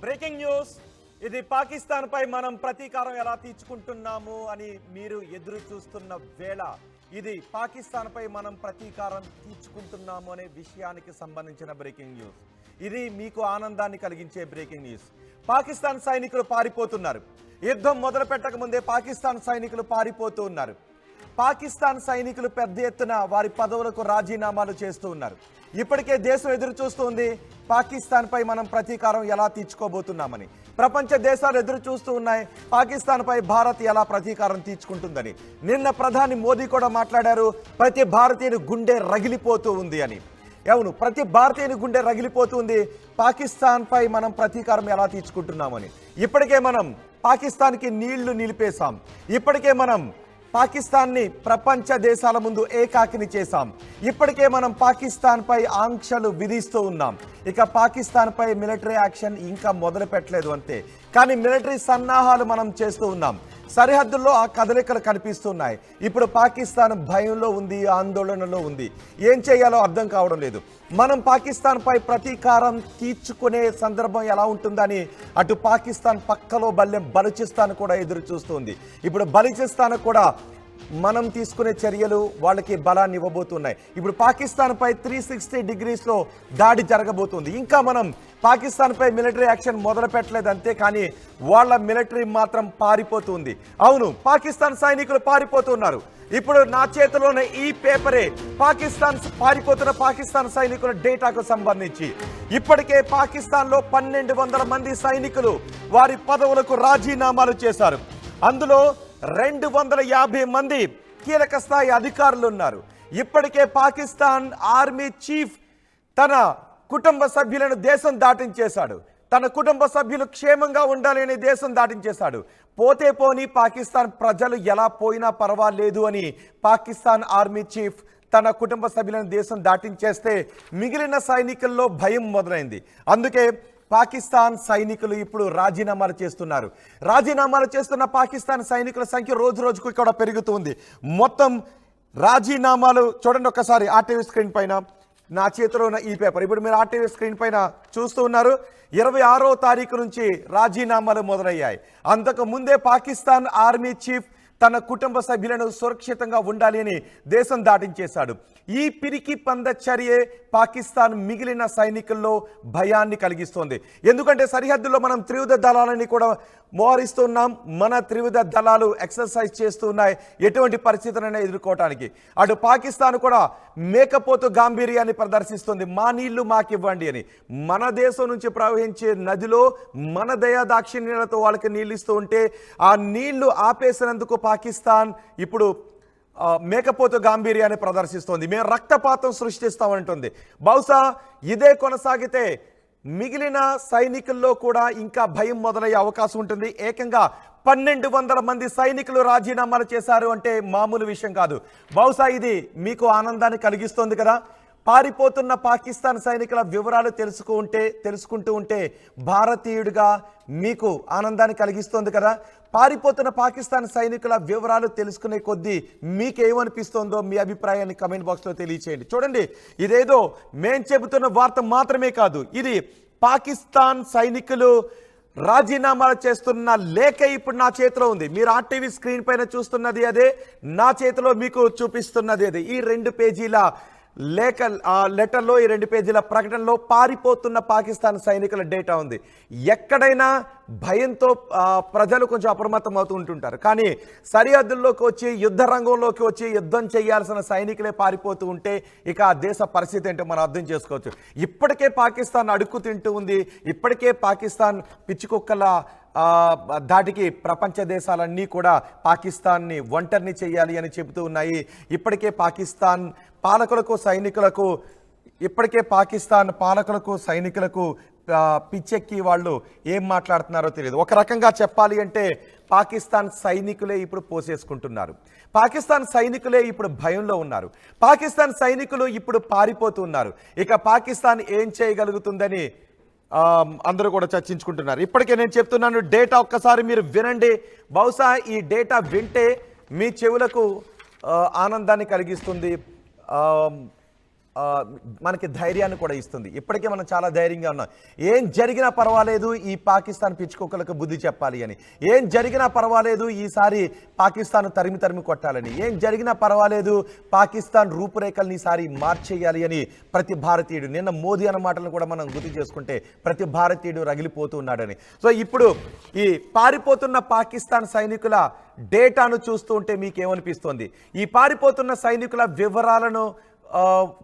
Breaking news. ఇది పాకిస్తాన్ పై మనం ప్రతీకారం ఎలా తీర్చుకుంటున్నాము అని మీరు ఎదురు చూస్తున్న వేళ ఇది పాకిస్తాన్ పై మనం ప్రతీకారం తీర్చుకుంటున్నాము అనే విషయానికి సంబంధించిన బ్రేకింగ్ న్యూస్. ఇది మీకు ఆనందాన్ని కలిగించే బ్రేకింగ్ న్యూస్. పాకిస్తాన్ సైనికులు పారిపోతున్నారు. యుద్ధం మొదలు పెట్టక ముందే పాకిస్తాన్ సైనికులు పారిపోతూ ఉన్నారు. పాకిస్తాన్ సైనికులు పెద్ద ఎత్తున వారి పదవులకు రాజీనామాలు చేస్తూ ఉన్నారు. ఇప్పటికే దేశం ఎదురు చూస్తుంది పాకిస్తాన్ పై మనం ప్రతీకారం ఎలా తీర్చుకోబోతున్నామని. ప్రపంచ దేశాలు ఎదురు చూస్తూ ఉన్నాయి పాకిస్తాన్ పై భారత్ ఎలా ప్రతీకారం తీర్చుకుంటుందని. నిన్న ప్రధాని మోదీ కూడా మాట్లాడారు, ప్రతి భారతీయుని గుండె రగిలిపోతూ ఉంది అని. అవును, ప్రతి భారతీయుని గుండె రగిలిపోతుంది పాకిస్తాన్ పై మనం ప్రతీకారం ఎలా తీర్చుకుంటున్నామని. ఇప్పటికే మనం పాకిస్తాన్కి నీళ్లు నిలిపేశాం. ఇప్పటికే మనం పాకిస్తాన్ని ప్రపంచ దేశాల ముందు ఏకాకిని చేశాం. ఇప్పటికే మనం పాకిస్తాన్ పై ఆంక్షలు విధిస్తూ ఉన్నాం. ఇక పాకిస్తాన్ పై మిలిటరీ యాక్షన్ ఇంకా మొదలు పెట్టలేదు అంతే. కానీ మిలిటరీ సన్నాహాలు మనం చేస్తూ ఉన్నాం. సరిహద్దుల్లో ఆ కదలికలు కనిపిస్తున్నాయి. ఇప్పుడు పాకిస్తాన్ భయంలో ఉంది, ఆందోళనలో ఉంది. ఏం చేయాలో అర్థం కావడం లేదు. మనం పాకిస్తాన్ పై ప్రతీకారం తీర్చుకునే సందర్భం ఎలా ఉంటుందని అటు పాకిస్తాన్ పక్కలో బలూచిస్తాన్ కూడా ఎదురు చూస్తుంది. ఇప్పుడు బలూచిస్తాన్ కూడా మనం తీసుకునే చర్యలు వాళ్ళకి బలాన్ని ఇవ్వబోతున్నాయి. ఇప్పుడు పాకిస్తాన్ పై 360 డిగ్రీస్లో దాడి జరగబోతుంది. ఇంకా మనం పాకిస్తాన్ పై మిలిటరీ యాక్షన్ మొదలు పెట్టలేదు అంతే, కానీ వాళ్ళ మిలిటరీ మాత్రం పారిపోతుంది. అవును, పాకిస్తాన్ సైనికులు పారిపోతున్నారు. ఇప్పుడు నా చేతిలోనే ఈ పేపరే పారిపోతున్న పాకిస్తాన్ సైనికుల డేటాకు సంబంధించి. ఇప్పటికే పాకిస్తాన్లో 1200 మంది సైనికులు వారి పదవులకు రాజీనామాలు చేశారు. అందులో 250 మంది కీలక స్థాయి అధికారులు ఉన్నారు. ఇప్పటికే పాకిస్తాన్ ఆర్మీ చీఫ్ తన కుటుంబ సభ్యులను దేశం దాటించేశాడు. తన కుటుంబ సభ్యులు క్షేమంగా ఉండాలి అని దేశం దాటించేశాడు. పోతే పోని పాకిస్తాన్ ప్రజలు ఎలా పోయినా పర్వాలేదు అని పాకిస్తాన్ ఆర్మీ చీఫ్ తన కుటుంబ సభ్యులను దేశం దాటించేస్తే మిగిలిన సైనికుల్లో భయం మొదలైంది. అందుకే పాకిస్తాన్ సైనికులు ఇప్పుడు రాజీనామాలు చేస్తున్నారు. రాజీనామాలు చేస్తున్న పాకిస్తాన్ సైనికుల సంఖ్య రోజు రోజుకు ఇక్కడ పెరుగుతుంది. మొత్తం రాజీనామాలు చూడండి ఒక్కసారి ఆర్టీవీ స్క్రీన్ పైన. నా చేతిలో ఉన్న ఈ పేపర్ ఇప్పుడు మీరు ఆర్టీవీ స్క్రీన్ పైన చూస్తూ ఉన్నారు. 26వ తారీఖు నుంచి రాజీనామాలు మొదలయ్యాయి. అంతకు ముందే పాకిస్తాన్ ఆర్మీ చీఫ్ తన కుటుంబ సభ్యులను సురక్షితంగా ఉండాలి అని దేశం దాటించేశాడు. ఈ పిరికి పంద చర్యే పాకిస్తాన్ మిగిలిన సైనికుల్లో భయాన్ని కలిగిస్తోంది. ఎందుకంటే సరిహద్దులో మనం త్రివిధ దళాలని కూడా మోహరిస్తున్నాం. మన త్రివిధ దళాలు ఎక్సర్సైజ్ చేస్తూ ఉన్నాయి ఎటువంటి పరిస్థితులైనా ఎదుర్కోవటానికి. అటు పాకిస్తాన్ కూడా మేకపోతు గాంభీర్యాన్ని ప్రదర్శిస్తుంది. మా నీళ్లు మాకివ్వండి అని. మన దేశం నుంచి ప్రవహించే నదిలో మన దయా దాక్షిణ్యాలతో వాళ్ళకి నీళ్ళు ఇస్తూ ఉంటే ఆ నీళ్లు ఆపేసినందుకు పాకిస్తాన్ ఇప్పుడు మేకపోతు గాంభీర్యాన్ని ప్రదర్శిస్తోంది. మేము రక్తపాతం సృష్టిస్తామంటుంది. బహుశా ఇదే కొనసాగితే మిగిలిన సైనికుల్లో కూడా ఇంకా భయం మొదలయ్యే అవకాశం ఉంటుంది. ఏకంగా 1200 మంది సైనికులు రాజీనామాలు చేశారు అంటే మామూలు విషయం కాదు. బహుశా ఇది మీకు ఆనందాన్ని కలిగిస్తోంది కదా. పారిపోతున్న పాకిస్తాన్ సైనికుల వివరాలు తెలుసుకుంటూ ఉంటే భారతీయుడిగా మీకు ఆనందాన్ని కలిగిస్తోంది కదా. పారిపోతున్న పాకిస్తాన్ సైనికుల వివరాలు తెలుసుకునే కొద్దీ మీకేమనిపిస్తోందో మీ అభిప్రాయాన్ని కమెంట్ బాక్స్లో తెలియచేయండి. చూడండి, ఇదేదో మేం చెబుతున్న వార్త మాత్రమే కాదు, ఇది పాకిస్తాన్ సైనికులు రాజీనామాలు చేస్తున్న లేఖ ఇప్పుడు నా చేతిలో ఉంది. మీరు ఆర్టీవీ స్క్రీన్ పైన చూస్తున్నది అదే, నా చేతిలో మీకు చూపిస్తున్నది అదే. ఈ 2 పేజీల లెటర్లో, ఈ 2 పేజీల ప్రకటనలో పారిపోతున్న పాకిస్తాన్ సైనికుల డేటా ఉంది. ఎక్కడైనా భయంతో ప్రజలు కొంచెం అప్రమత్తం అవుతూ ఉంటుంటారు. కానీ సరిహద్దుల్లోకి వచ్చి యుద్ధ రంగంలోకి వచ్చి యుద్ధం చేయాల్సిన సైనికులే పారిపోతూ ఉంటే ఇక ఆ దేశ పరిస్థితి ఏంటో మనం అర్థం చేసుకోవచ్చు. ఇప్పటికే పాకిస్తాన్ అడుక్కు తింటూ ఉంది. ఇప్పటికే పాకిస్తాన్ పిచ్చికుక్కల దాటికి ప్రపంచ దేశాలన్నీ కూడా పాకిస్తాన్ని ఒంటరిని చేయాలి అని చెబుతూ ఉన్నాయి. ఇప్పటికే పాకిస్తాన్ పాలకులకు సైనికులకు పిచ్చెక్కి వాళ్ళు ఏం మాట్లాడుతున్నారో తెలియదు. ఒక రకంగా చెప్పాలి అంటే పాకిస్తాన్ సైనికులే ఇప్పుడు పోసేసుకుంటున్నారు. పాకిస్తాన్ సైనికులే ఇప్పుడు భయంలో ఉన్నారు. పాకిస్తాన్ సైనికులు ఇప్పుడు పారిపోతున్నారు. ఇక పాకిస్తాన్ ఏం చేయగలుగుతుందని అందరూ కూడా చర్చించుకుంటున్నారు. ఇప్పటికే నేను చెప్తున్నాను, డేటా ఒక్కసారి మీరు వినండి. బహుశా ఈ డేటా వింటే మీ చెవులకు ఆనందాన్ని కలిగిస్తుంది. మనకి ధైర్యాన్ని కూడా ఇస్తుంది. ఇప్పటికే మనం చాలా ధైర్యంగా ఉన్నాం. ఏం జరిగినా పర్వాలేదు, ఈ పాకిస్తాన్ పిచ్చుకొక్కలకు బుద్ధి చెప్పాలి అని. ఏం జరిగినా పర్వాలేదు, ఈసారి పాకిస్తాన్ తరిమి తరిమి కొట్టాలని. ఏం జరిగినా పర్వాలేదు, పాకిస్తాన్ రూపురేఖల్ని ఈసారి మార్చేయాలి అని ప్రతి భారతీయుడు, నిన్న మోదీ అన్న మాటలను కూడా మనం గుర్తు చేసుకుంటే ప్రతి భారతీయుడు రగిలిపోతూ ఉన్నాడని. సో ఇప్పుడు ఈ పారిపోతున్న పాకిస్తాన్ సైనికుల డేటాను చూస్తూ ఉంటే మీకేమనిపిస్తోంది? ఈ పారిపోతున్న సైనికుల వివరాలను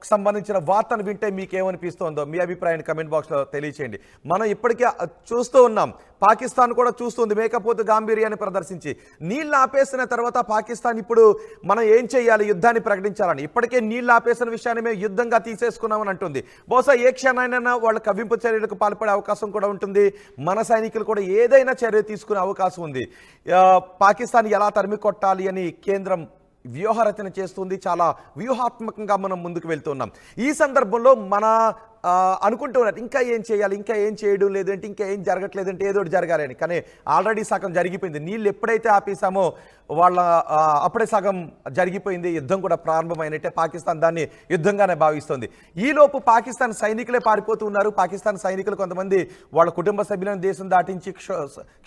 సంబంధించిన వార్తను వింటే మీకేమనిపిస్తోందో మీ అభిప్రాయాన్ని కమెంట్ బాక్స్లో తెలియచేయండి. మనం ఇప్పటికే చూస్తూ ఉన్నాం, పాకిస్తాన్ కూడా చూస్తుంది మేకపోతు గాంభీర్యాన్ని ప్రదర్శించి. నీళ్ళు ఆపేసిన తర్వాత పాకిస్తాన్ ఇప్పుడు మనం ఏం చేయాలి, యుద్ధాన్ని ప్రకటించాలని. ఇప్పటికే నీళ్ళు ఆపేసిన విషయాన్ని మేము యుద్ధంగా తీసేసుకున్నామని అంటుంది. బహుశా ఏ క్షణానైనా వాళ్ళ కవ్వింపు చర్యలకు పాల్పడే అవకాశం కూడా ఉంటుంది. మన సైనికులు కూడా ఏదైనా చర్య తీసుకునే అవకాశం ఉంది. పాకిస్తాన్ ఎలా తరిమి కొట్టాలి అని కేంద్రం వ్యూహరచన చేస్తుంది. చాలా వ్యూహాత్మకంగా మనం ముందుకు వెళ్తున్నాం. ఈ సందర్భంలో మన అనుకుంటూ ఉన్నారు ఇంకా ఏం చేయాలి, ఇంకా ఏం చేయడం లేదంటే, ఇంకా ఏం జరగట్లేదంటే ఏదో ఒకటి జరగాలి అని. కానీ ఆల్రెడీ సగం జరిగిపోయింది. నీళ్ళు ఎప్పుడైతే ఆపేసామో వాళ్ళ అప్పుడే సగం జరిగిపోయింది. యుద్ధం కూడా ప్రారంభమైనట్టే. పాకిస్తాన్ దాన్ని యుద్ధంగానే భావిస్తుంది. ఈలోపు పాకిస్తాన్ సైనికులే పారిపోతూ ఉన్నారు. పాకిస్తాన్ సైనికులు కొంతమంది వాళ్ళ కుటుంబ సభ్యులను దేశం దాటించి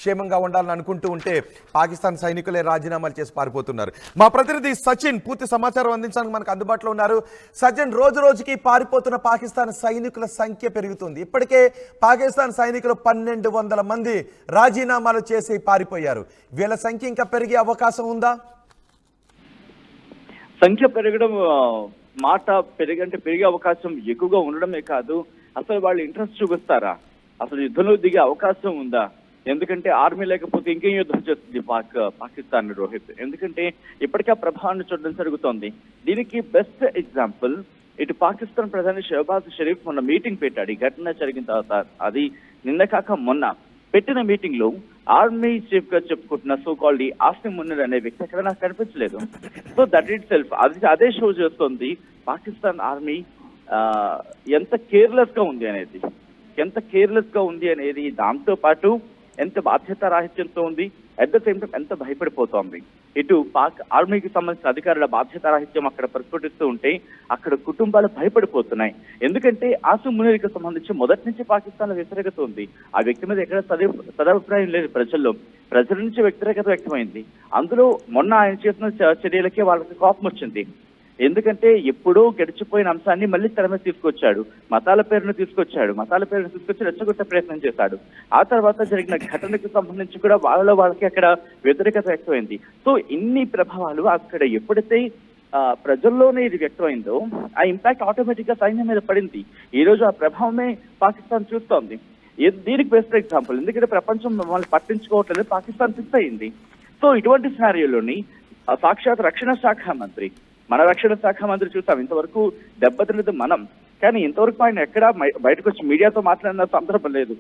క్షేమంగా ఉండాలని అనుకుంటూ ఉంటే పాకిస్తాన్ సైనికులే రాజీనామాలు చేసి పారిపోతున్నారు. మా ప్రతినిధి సచిన్ పూర్తి సమాచారం అందించడానికి మనకు అందుబాటులో ఉన్నారు. సచిన్, రోజు రోజుకి పారిపోతున్న పాకిస్తాన్ సైనికుల సంఖ్య పెరుగుతుంది. ఇప్పటికే పాకిస్తాన్ సైనికులు 1200 మంది రాజీనామాలు చేసి పారిపోయారు. వీళ్ళ సంఖ్య ఇంకా పెరిగే అవకాశం ఉందా? సంఖ్య పెరగడం మాట పెరిగే అవకాశం ఎక్కువగా ఉండడమే కాదు, అసలు వాళ్ళు ఇంట్రెస్ట్ చూపిస్తారా, అసలు యుద్ధంలో దిగే అవకాశం ఉందా? ఎందుకంటే ఆర్మీ లేకపోతే ఇంకేం యుద్ధం చేస్తుంది పాకిస్తాన్ రోహిత్. ఎందుకంటే ఇప్పటికే ఆ ప్రభావాన్ని చూడడం జరుగుతోంది. దీనికి బెస్ట్ ఎగ్జాంపుల్ ఇటు పాకిస్తాన్ ప్రధాని షహబాజ్ షరీఫ్ మొన్న మీటింగ్ పెట్టాడు. ఈ ఘటన జరిగిన తర్వాత, అది నిన్న కాక మొన్న పెట్టిన మీటింగ్ లో ఆర్మీ చీఫ్ గా చెప్పుకుంటున్న సో కాల్డ్ ఆసిమ్ మున్నీర్ అనే వ్యక్తి అక్కడ నాకు కనిపించలేదు. సో దట్ ఇట్ సెల్ఫ్ అదే షో చేస్తోంది పాకిస్తాన్ ఆర్మీ ఎంత కేర్లెస్ గా ఉంది అనేది, దాంతో పాటు ఎంత బాధ్యత రాహిత్యంతో ఉంది, అట్ ద సేమ్ టైం ఎంత భయపడిపోతోంది. ఇటు పాక్ ఆర్మీకి సంబంధించిన అధికారుల బాధ్యత రాహిత్యం అక్కడ ప్రస్ఫుటిస్తూ ఉంటే అక్కడ కుటుంబాలు భయపడిపోతున్నాయి. ఎందుకంటే ఆసిమ్ మునీర్కి సంబంధించి మొదటి నుంచి పాకిస్తాన్ లో వ్యతిరేకత ఉంది. ఆ వ్యక్తి మీద ఎక్కడ సదాభిప్రాయం లేదు ప్రజల నుంచి వ్యతిరేకత వ్యక్తమైంది. అందులో మొన్న ఆయన చేసిన చర్యలకే వాళ్ళకి కోపం వచ్చింది. ఎందుకంటే ఎప్పుడో గడిచిపోయిన అంశాన్ని మళ్ళీ తెర మీద తీసుకొచ్చాడు. మతాల పేరును తీసుకొచ్చి రెచ్చగొట్టే ప్రయత్నం చేశాడు. ఆ తర్వాత జరిగిన ఘటనకు సంబంధించి కూడా వాళ్ళకి అక్కడ వ్యతిరేకత వ్యక్తమైంది. సో ఇన్ని ప్రభావాలు అక్కడ ఎప్పుడైతే ప్రజల్లోనే ఇది వ్యక్తమైందో ఆ ఇంపాక్ట్ ఆటోమేటిక్ గా సైన్యం మీద పడింది. ఈ రోజు ఆ ప్రభావమే పాకిస్తాన్ చూస్తోంది. దీనికి బెస్ట్ ఎగ్జాంపుల్, ఎందుకంటే ప్రపంచం మమ్మల్ని పట్టించుకోవట్లేదు, పాకిస్తాన్ ఫిక్స్ అయింది. సో ఇటువంటి సినారియోలోని సాక్షాత్ మన రక్షణ శాఖ మంత్రి చూసాం, ఇంతవరకు దెబ్బతిన్నది మనం. కానీ ఇంతవరకు ఆయన ఎక్కడా బయటకు వచ్చి మీడియాతో మాట్లాడిన సందర్భం లేదు.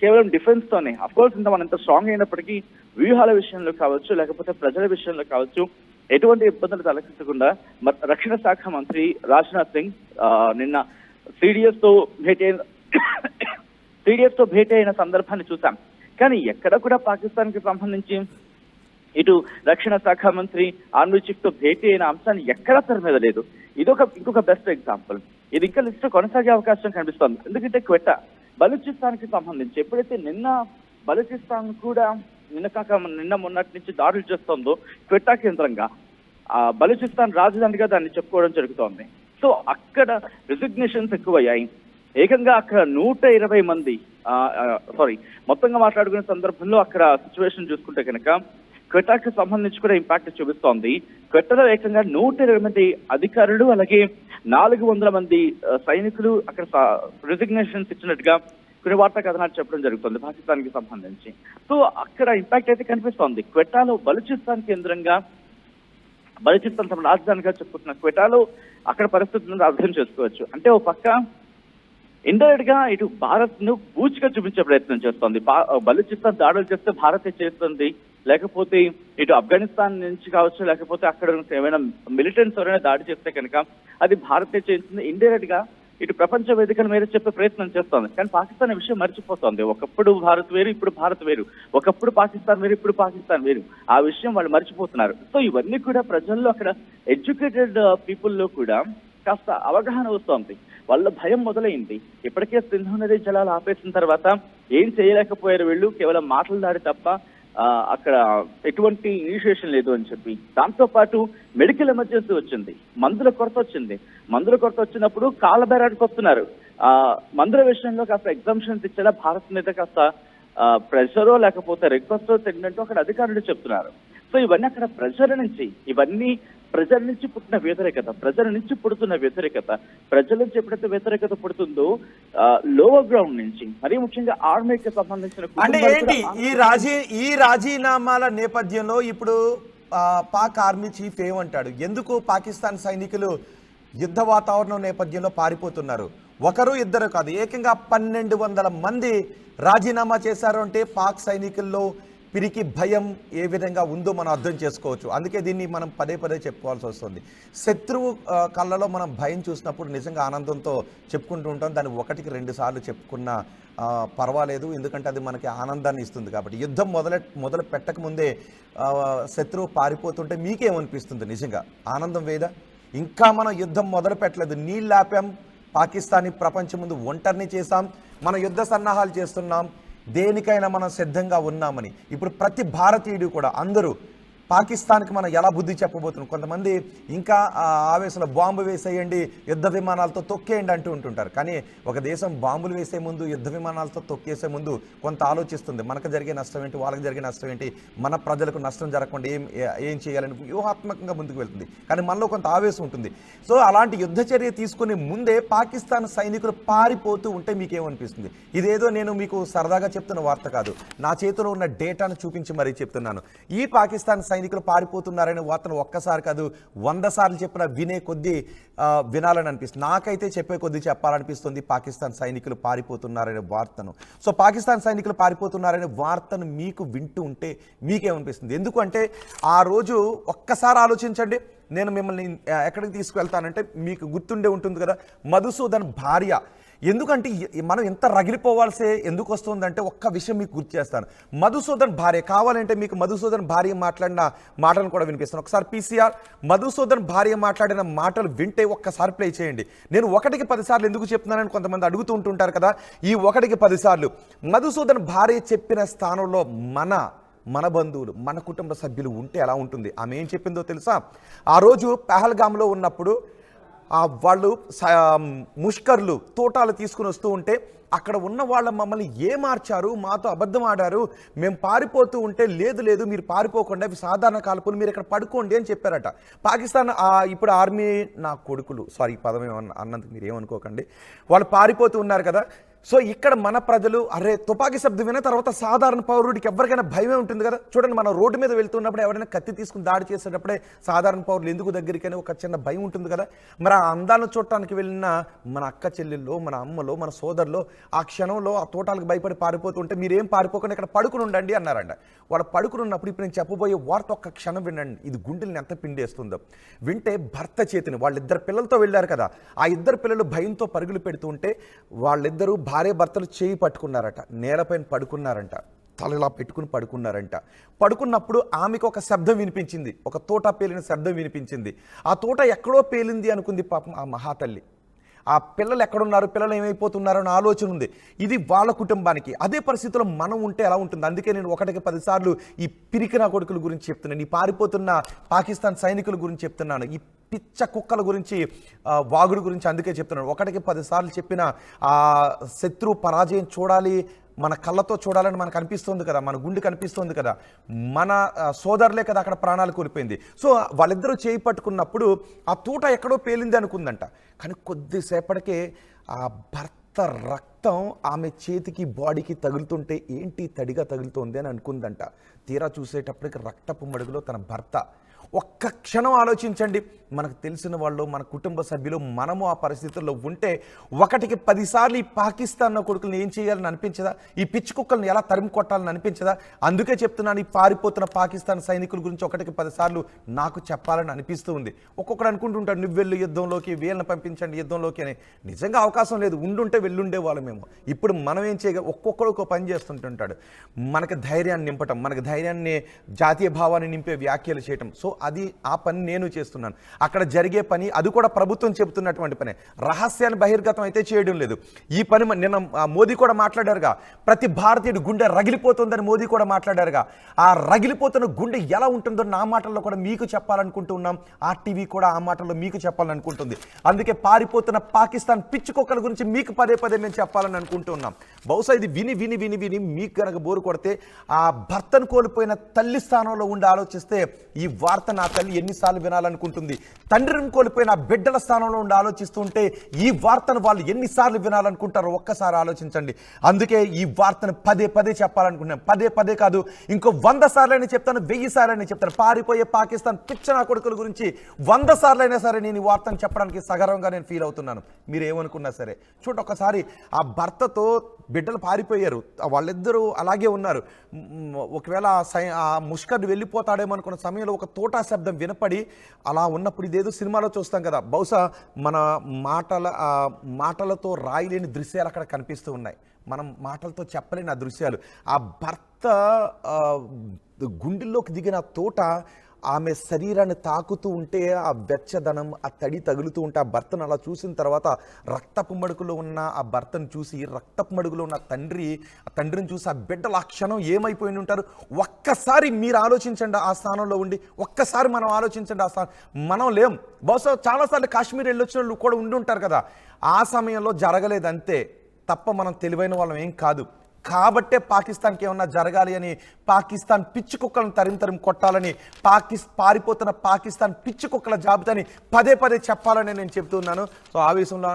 కేవలం డిఫెన్స్ తోనే. అఫ్కోర్స్ మనం ఎంత స్ట్రాంగ్ అయినప్పటికీ వ్యూహాల విషయంలో కావచ్చు, లేకపోతే ప్రజల విషయంలో కావచ్చు, ఎటువంటి ఇబ్బందులు తలెత్తకుండా రక్షణ శాఖ మంత్రి రాజ్నాథ్ సింగ్ నిన్న సిడిఎస్ తో భేటీ అయిన సందర్భాన్ని చూసాం. కానీ ఎక్కడ కూడా పాకిస్తాన్ కి సంబంధించి ఇటు రక్షణ శాఖ మంత్రి ఆర్మీ చీఫ్ తో భేటీ అయిన అంశాన్ని ఎక్కడా తెర మీద లేదు. ఇంకొక బెస్ట్ ఎగ్జాంపుల్. ఇది ఇంకా లిస్ట్ కొనసాగే అవకాశం కనిపిస్తోంది. ఎందుకంటే క్వెట్టా బలూచిస్తాన్ కి సంబంధించి ఎప్పుడైతే నిన్న బలూచిస్తాన్ కూడా నిన్న మొన్నటి నుంచి దాడులు చేస్తోందో క్వెట్టా కేంద్రంగా బలూచిస్తాన్ రాజధానిగా దాన్ని చెప్పుకోవడం జరుగుతోంది. సో అక్కడ రిజిగ్నేషన్స్ ఎక్కువయ్యాయి. ఏకంగా అక్కడ 120 మంది మొత్తంగా మాట్లాడుకునే సందర్భంలో అక్కడ సిచ్యువేషన్ చూసుకుంటే కనుక క్వెట్టాకి సంబంధించి కూడా ఇంపాక్ట్ చూపిస్తోంది. క్వెట్టాలో ఏకంగా 120 మంది అధికారులు, అలాగే 400 మంది సైనికులు అక్కడ రిజిగ్నేషన్స్ ఇచ్చినట్టుగా కొన్ని వార్తా కథనాలు చెప్పడం జరుగుతుంది పాకిస్తాన్ కి సంబంధించి. సో అక్కడ ఇంపాక్ట్ అయితే కనిపిస్తోంది. క్వెట్టాలో బలూచిస్తాన్ కేంద్రంగా, బలూచిస్తాన్ తమ రాజధానిగా చెప్పుకుంటున్న క్వెట్టాలో అక్కడ పరిస్థితులను అర్థం చేసుకోవచ్చు. అంటే ఓ పక్క ఇండైరెక్ట్ గా ఇటు భారత్ ను బూచిగా చూపించే ప్రయత్నం చేస్తోంది. బలూచిస్తాన్ దాడులు చేస్తే భారతే చేస్తుంది, లేకపోతే ఇటు ఆఫ్ఘనిస్తాన్ నుంచి కావచ్చు, లేకపోతే అక్కడ ఏమైనా మిలిటెంట్స్ ఎవరైనా దాడి చేస్తే కనుక అది భారతే చేస్తుంది. ఇండైరెక్ట్ గా ఇటు ప్రపంచ వేదికల మీద చెప్పే ప్రయత్నం చేస్తోంది. కానీ పాకిస్తాన్ విషయం మర్చిపోతోంది. ఒకప్పుడు భారత్ వేరు, ఇప్పుడు భారత్ వేరు. ఒకప్పుడు పాకిస్తాన్ వేరు, ఇప్పుడు పాకిస్తాన్ వేరు. ఆ విషయం వాళ్ళు మర్చిపోతున్నారు. సో ఇవన్నీ కూడా ప్రజల్లో, అక్కడ ఎడ్యుకేటెడ్ పీపుల్లో కూడా కాస్త అవగాహన వస్తోంది. వాళ్ళ భయం మొదలైంది. ఇప్పటికే సింధు నది జలాలు ఆపేసిన తర్వాత ఏం చేయలేకపోయారు వీళ్ళు, కేవలం మాటలు దాడి తప్ప అక్కడ ఎటువంటి ఇనిషియేషన్ లేదు అని చెప్పి. దాంతో పాటు మెడికల్ ఎమర్జెన్సీ వచ్చింది, మందుల కొరత వచ్చింది. మందుల కొరత వచ్చినప్పుడు కాళ్ళ బేరానికి వస్తున్నారు. మందుల విషయంలో కాస్త ఎగ్జామ్షన్స్ ఇచ్చేలా భారత్ మీద కాస్త ప్రెషరో లేకపోతే రిక్వెస్టో తిన్నట్టు అక్కడ అధికారులు చెప్తున్నారు. సో ఇవన్నీ అక్కడ ఇవన్నీ ప్రజల నుంచి పుట్టిన వ్యతిరేకత, ప్రజల నుంచి పుడుతున్న వ్యతిరేకత. ప్రజల నుంచి ఎప్పుడైతే వ్యతిరేకత పుడుతుందో లోవర్ గ్రౌండ్ నుంచి, మరీ ముఖ్యంగా ఆర్మీకి సంబంధించిన అంటే ఏంటి ఈ రాజీనామాల నేపథ్యంలో ఇప్పుడు పాక్ ఆర్మీ చీఫ్ ఏమంటాడు? ఎందుకు పాకిస్తాన్ సైనికులు యుద్ధ వాతావరణం నేపథ్యంలో పారిపోతున్నారు? ఒకరు ఇద్దరు కాదు, ఏకంగా 1200 మంది రాజీనామా చేశారు అంటే పాక్ సైనికుల్లో పిరికి భయం ఏ విధంగా ఉందో మనం అర్థం చేసుకోవచ్చు. అందుకే దీన్ని మనం పదే పదే చెప్పుకోవాల్సి వస్తుంది. శత్రువు కళ్ళలో మనం భయం చూసినప్పుడు నిజంగా ఆనందంతో చెప్పుకుంటూ ఉంటాం. దాన్ని 1-2 సార్లు చెప్పుకున్నా పర్వాలేదు, ఎందుకంటే అది మనకి ఆనందాన్ని ఇస్తుంది. కాబట్టి యుద్ధం మొదలు పెట్టకముందే శత్రువు పారిపోతుంటే మీకేమనిపిస్తుంది? నిజంగా ఆనందం వేదా? ఇంకా మనం యుద్ధం మొదలు పెట్టలేదు, నీళ్ళు ఆపాం, పాకిస్తాన్ని ప్రపంచం ముందు ఒంటరిని చేశాం, మన యుద్ధ సన్నాహాలు చేస్తున్నాం, దేనికైనా మనం సిద్ధంగా ఉన్నామని. ఇప్పుడు ప్రతి భారతీయుడు కూడా అందరూ పాకిస్తాన్కి మనం ఎలా బుద్ధి చెప్పబోతున్నాం. కొంతమంది ఇంకా ఆవేశంలో బాంబు వేసేయండి, యుద్ధ విమానాలతో తొక్కేయండి అంటూ ఉంటుంటారు. కానీ ఒక దేశం బాంబులు వేసే ముందు, యుద్ధ విమానాలతో తొక్కేసే ముందు కొంత ఆలోచిస్తుంది. మనకు జరిగే నష్టం ఏంటి, వాళ్ళకి జరిగే నష్టం ఏంటి, మన ప్రజలకు నష్టం జరగకుండా ఏం చేయాలని వ్యూహాత్మకంగా ముందుకు వెళ్తుంది. కానీ మనలో కొంత ఆవేశం ఉంటుంది. సో అలాంటి యుద్ధ చర్య తీసుకునే ముందే పాకిస్తాన్ సైనికులు పారిపోతూ ఉంటే మీకేమనిపిస్తుంది? ఇదేదో నేను మీకు సరదాగా చెప్తున్న వార్త కాదు, నా చేతిలో ఉన్న డేటాను చూపించి మరీ చెప్తున్నాను. ఈ పాకిస్తాన్ సైనికులు పారిపోతున్నారనే వార్తను ఒక్కసారి కాదు 100 సార్లు చెప్పినా వినే కొద్దీ వినాలని అనిపిస్తుంది. నాకైతే చెప్పే కొద్దీ చెప్పాలనిపిస్తుంది పాకిస్తాన్ సైనికులు పారిపోతున్నారనే వార్తను. సో పాకిస్తాన్ సైనికులు పారిపోతున్నారనే వార్తను మీకు వింటూ ఉంటే మీకేమనిపిస్తుంది? ఎందుకంటే ఆ రోజు ఒక్కసారి ఆలోచించండి. నేను మిమ్మల్ని ఎక్కడికి తీసుకువెళ్తానంటే మీకు గుర్తుండే ఉంటుంది కదా, మధుసూదన్ భార్య. ఎందుకంటే మనం ఎంత రగిలిపోవాల్సే ఎందుకు వస్తుందంటే ఒక్క విషయం మీకు గుర్తు చేస్తాను. మధుసూదన్ భార్య, కావాలంటే మీకు మధుసూదన్ భార్య మాట్లాడిన మాటలను కూడా వినిపిస్తాను. ఒకసారి పీసీఆర్ మధుసూదన్ భార్య మాట్లాడిన మాటలు వింటే ఒక్కసారి ప్లే చేయండి. నేను 1-10 సార్లు ఎందుకు చెప్తున్నానని కొంతమంది అడుగుతూ ఉంటుంటారు కదా. ఈ 1-10 సార్లు మధుసూదన్ భార్య చెప్పిన స్థానంలో మన బంధువులు, మన కుటుంబ సభ్యులు ఉంటే ఎలా ఉంటుంది? ఆమె ఏం చెప్పిందో తెలుసా? ఆ రోజు పహల్గామ్లో ఉన్నప్పుడు వాళ్ళు ముష్కర్లు తోటాలు తీసుకుని వస్తూ ఉంటే అక్కడ ఉన్న వాళ్ళ మమ్మల్ని ఏమార్చారు, మాతో అబద్ధం ఆడారు, మేము పారిపోతూ ఉంటే లేదు మీరు పారిపోకుండా అవి సాధారణ కాల్పులు, మీరు ఇక్కడ పడుకోండి అని చెప్పారట. పాకిస్తాన్ ఇప్పుడు ఆర్మీ నా కొడుకులు, సారీ పదం అన్నందుకు మీరు ఏమనుకోకండి, వాళ్ళు పారిపోతూ ఉన్నారు కదా. సో ఇక్కడ మన ప్రజలు అరే తుపాకీ శబ్దం విన్న తర్వాత సాధారణ పౌరుడికి ఎవరికైనా భయమే ఉంటుంది కదా. చూడండి, మనం రోడ్డు మీద వెళ్తున్నప్పుడు ఎవరైనా కత్తి తీసుకుని దాడి చేసేటప్పుడే సాధారణ పౌరులు ఎందుకు దగ్గరికైనా ఒక చిన్న భయం ఉంటుంది కదా. మరి ఆ అందాలను చూడటానికి వెళ్ళిన మన అక్క చెల్లెల్లో, మన అమ్మలో, మన సోదరులో ఆ క్షణంలో ఆ తోటాలకు భయపడి పారిపోతుంటే మీరేం పారిపోకుండా ఇక్కడ పడుకుని ఉండండి అన్నారంట. వాళ్ళు పడుకుని ఉన్నప్పుడు ఇప్పుడు నేను చెప్పబోయే వార్త ఒక్క క్షణం వినండి, ఇది గుండెల్ని ఎంత పిండేస్తుందో. వింటే భర్త చేతిని, వాళ్ళిద్దరు పిల్లలతో వెళ్ళారు కదా, ఆ ఇద్దరు పిల్లలు భయంతో పరుగులు పెడుతూ ఉంటే వాళ్ళిద్దరూ భార్య భర్తలు చేయి పట్టుకున్నారట, నేలపైన పడుకున్నారంట, తలలా పెట్టుకుని పడుకున్నారంట. పడుకున్నప్పుడు ఆమెకు ఒక శబ్దం వినిపించింది, ఒక తోట పేలిన శబ్దం వినిపించింది. ఆ తోట ఎక్కడో పేలింది అనుకుంది పాపం ఆ మహాతల్లి. ఆ పిల్లలు ఎక్కడున్నారు, పిల్లలు ఏమైపోతున్నారు అని ఆలోచన ఉంది. ఇది వాళ్ళ కుటుంబానికి. అదే పరిస్థితుల్లో మనం ఉంటే ఎలా ఉంటుంది? అందుకే నేను 1-10 సార్లు ఈ పిరికిన కొడుకుల గురించి చెప్తున్నాను, ఈ పారిపోతున్న పాకిస్తాన్ సైనికుల గురించి చెప్తున్నాను, ఈ పిచ్చ కుక్కల గురించి, వాగుడు గురించి అందుకే చెప్తున్నాను. 1-10 సార్లు చెప్పిన ఆ శత్రు పరాజయం చూడాలి, మన కళ్ళతో చూడాలని మనకు అనిపిస్తుంది కదా, మన గుండె కనిపిస్తుంది కదా, మన సోదరులే కదా అక్కడ ప్రాణాలు కోల్పోయింది. సో వాళ్ళిద్దరూ చేయి పట్టుకున్నప్పుడు ఆ తూట ఎక్కడో పేలింది అనుకుందంట. కానీ కొద్దిసేపటికే ఆ భర్త రక్తం ఆమె చేతికి బాడీకి తగులుతుంటే ఏంటి తడిగా తగులుతోంది అని అనుకుందంట. తీరా చూసేటప్పటికి రక్తపు మడుగులో తన భర్త. ఒక్క క్షణం ఆలోచించండి, మనకు తెలిసిన వాళ్ళు, మన కుటుంబ సభ్యులు, మనము ఆ పరిస్థితుల్లో ఉంటే 1-10 సార్లు ఈ పాకిస్తాన్ కొడుకులను ఏం చేయాలని అనిపించదా? ఈ పిచ్చి కుక్కలను ఎలా తరిమి కొట్టాలని అనిపించదా? అందుకే చెప్తున్నాను, ఈ పారిపోతున్న పాకిస్తాన్ సైనికుల గురించి 1-10 సార్లు నాకు చెప్పాలని అనిపిస్తూ ఉంది. ఒక్కొక్కరు అనుకుంటుంటాడు, నువ్వు వెళ్ళు యుద్ధంలోకి, వీళ్ళని పంపించండి యుద్ధంలోకి అని. నిజంగా అవకాశం లేదు, ఉండుంటే వెళ్ళుండే వాళ్ళమేమో. ఇప్పుడు మనం ఏం చేయగలం? ఒక్కొక్కరు ఒక పని చేస్తుంటుంటాడు, మనకి ధైర్యాన్ని నింపటం, మనకి ధైర్యాన్ని, జాతీయ భావాన్ని నింపే వ్యాఖ్యలు చేయటం. సో అది ఆ పని నేను చేస్తున్నాను. అక్కడ జరిగే పని అది కూడా ప్రభుత్వం చెబుతున్నటువంటి పనే. రహస్యాన్ని బహిర్గతం అయితే చేయడం లేదు. ఈ పని నిన్న మోదీ కూడా మాట్లాడారుగా, ప్రతి భారతీయుడి గుండె రగిలిపోతుందని మోదీ కూడా మాట్లాడారుగా. ఆ రగిలిపోతున్న గుండె ఎలా ఉంటుందో నా మాటల్లో కూడా మీకు చెప్పాలనుకుంటున్నాం. ఆర్టీవీ కూడా ఆ మాటల్లో మీకు చెప్పాలనుకుంటుంది. అందుకే పారిపోతున్న పాకిస్తాన్ పిచ్చుకొక్కల గురించి మీకు పదే పదే మేము చెప్పాలని అనుకుంటున్నాం. బహుశా ఇది విని విని విని విని మీకు కనుక బోరు కొడితే, ఆ భర్తను కోల్పోయిన తల్లి స్థానంలో ఉండి ఆలోచిస్తే ఈ వార్త నా తల్లి ఎన్నిసార్లు వినాలనుకుంటుంది. తండ్రిని కోల్పోయిన బిడ్డల స్థానంలో ఉండి ఆలోచిస్తుంటే ఈ వార్తను వాళ్ళు ఎన్నిసార్లు వినాలనుకుంటారో ఒక్కసారి ఆలోచించండి. అందుకే ఈ వార్తను పదే పదే చెప్పాలనుకుంటున్నాను. పదే పదే కాదు, ఇంకో 100 సార్లైనా చెప్తాను, 1000 సార్లైనా చెప్తాను. పారిపోయే పాకిస్తాన్ పిచ్చనా కొడుకుల గురించి 100 సార్లైనా సరే నేను ఈ వార్తను చెప్పడానికి సగర్వంగా నేను ఫీల్ అవుతున్నాను. మీరు ఏమనుకున్నా సరే చూడండి, ఒకసారి ఆ భర్తతో బిడ్డలు పారిపోయారు, వాళ్ళిద్దరూ అలాగే ఉన్నారు. ఒకవేళ ఆ ముష్కర్ వెళ్ళిపోతాడేమో అనుకున్న సమయంలో ఒక తోటా శబ్దం వినపడి అలా ఉన్నప్పుడు, ఇదేదో సినిమాలో చూస్తాం కదా, బహుశా మన మాటలతో రాయలేని దృశ్యాలు అక్కడ కనిపిస్తూ ఉన్నాయి. మనం మాటలతో చెప్పలేని ఆ దృశ్యాలు. ఆ భర్త గుండెల్లోకి దిగిన తోట ఆమె శరీరాన్ని తాకుతూ ఉంటే, ఆ వెచ్చదనం, ఆ తడి తగులుతూ ఉంటే, ఆ భర్తను అలా చూసిన తర్వాత రక్తపు మడుగులో ఉన్న ఆ భర్తను చూసి, రక్తపు మడుగులో ఉన్న ఆ తండ్రిని చూసి ఆ బిడ్డలు ఆ క్షణం ఏమైపోయి ఉంటారు. ఒక్కసారి మీరు ఆలోచించండి, ఆ స్థానంలో ఉండి ఒక్కసారి మనం ఆలోచించండి. ఆ స్థానం మనం లేం. బహుశా చాలాసార్లు కాశ్మీర్ వెళ్ళొచ్చిన వాళ్ళు కూడా ఉండి ఉంటారు కదా. ఆ సమయంలో జరగలేదంతే తప్ప మనం తెలివైన వాళ్ళం ఏం కాదు. కాబట్టే పాకిస్తాన్కి ఏమన్నా జరగాలి అని పాకిస్తాన్ పిచ్చి కుక్కలను తరిమి కొట్టాలని, పారిపోతున్న పాకిస్తాన్ పిచ్చి కుక్కల జాబితాని పదే పదే చెప్పాలని నేను చెప్తున్నాను. సో ఆవేశంలో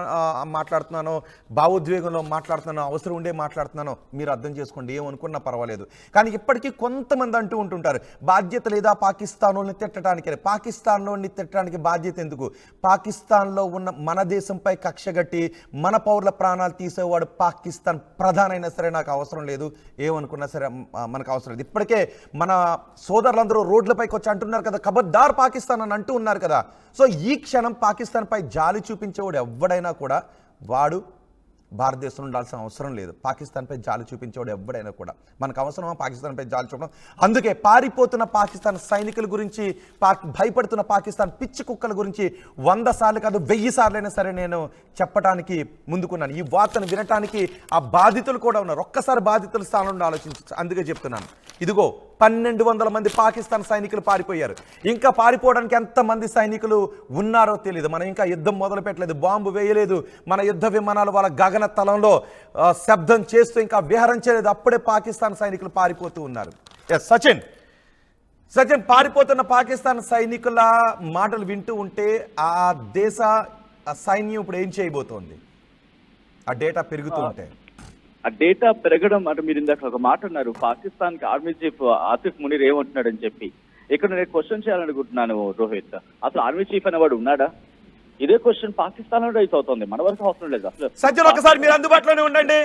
మాట్లాడుతున్నాను, భావోద్వేగంలో మాట్లాడుతున్నాను, అవసరం ఉండే మాట్లాడుతున్నాను, మీరు అర్థం చేసుకోండి, ఏమనుకున్నా పర్వాలేదు. కానీ ఇప్పటికీ కొంతమంది అంటూ ఉంటుంటారు, బాధ్యత లేదా పాకిస్తాన్లోని తిట్టడానికి. పాకిస్తాన్లోని తిట్టడానికి బాధ్యత ఎందుకు? పాకిస్తాన్లో ఉన్న మన దేశంపై కక్షగట్టి మన పౌరుల ప్రాణాలు తీసేవాడు పాకిస్తాన్ ప్రధానైనా సరే నాకు అవసరం లేదు, ఏమనుకున్నా సరే మనకు అవసరం లేదు. ఇప్పటికే మన సోదరులందరూ రోడ్లపైకి వచ్చి అంటున్నారు కదా, ఖబర్దార్ పాకిస్తాన్ అని అంటూ ఉన్నారు కదా. సో ఈ క్షణం పాకిస్తాన్ పై జాలి చూపించేవాడు ఎవడైనా కూడా వాడు భారతదేశంలో ఉండాల్సిన అవసరం లేదు. పాకిస్తాన్పై జాలి చూపించేవాడు ఎవడైనా కూడా. మనకు అవసరమా పాకిస్తాన్పై జాలి చూపడం? అందుకే పారిపోతున్న పాకిస్తాన్ సైనికుల గురించి, భయపడుతున్న పాకిస్తాన్ పిచ్చి కుక్కల గురించి 100 సార్లు కాదు 1000 సార్లైనా సరే నేను చెప్పడానికి ముందుకున్నాను. ఈ వార్తను వినటానికి ఆ బాధితులు కూడా ఉన్నారు. ఒక్కసారి బాధితుల స్థానంలో ఆలోచించు. అందుకే చెప్తున్నాను. ఇదిగో 1200 మంది పాకిస్తాన్ సైనికులు పారిపోయారు. ఇంకా పారిపోవడానికి ఎంతమంది సైనికులు ఉన్నారో తెలియదు. మనం ఇంకా యుద్ధం మొదలు పెట్టలేదు, బాంబు వేయలేదు, మన యుద్ధ విమానాలు వాళ్ళ గగన తలంలో శబ్దం చేస్తూ ఇంకా విహరించలేదు. అప్పుడే పాకిస్తాన్ సైనికులు పారిపోతూ ఉన్నారు. సచిన్, పారిపోతున్న పాకిస్తాన్ సైనికుల మాటలు వింటూ ఉంటే ఆ దేశ సైన్యం ఇప్పుడు ఏం చేయబోతోంది? ఆ డేటా పెరుగుతూ ఉంటే, ఆ డేటా పెరగడం అంటే మీరు ఇందాక ఒక మాట అన్నారు, పాకిస్తాన్ కి ఆర్మీ చీఫ్ ఆసిఫ్ మునీర్ ఏమంటున్నాడు అని చెప్పి. ఇక్కడ నేను క్వశ్చన్ చేయాలనుకుంటున్నాను రోహిత్, అసలు ఆర్మీ చీఫ్ అనేవాడు ఉన్నాడా? ఇదే క్వశ్చన్ పాకిస్తాన్ లో రైస్ అవుతుంది, మన వరకు అవసరం లేదు అసలు. సజ్జన్ ఒకసారి మీరు అందుబాటులోనే ఉండండి.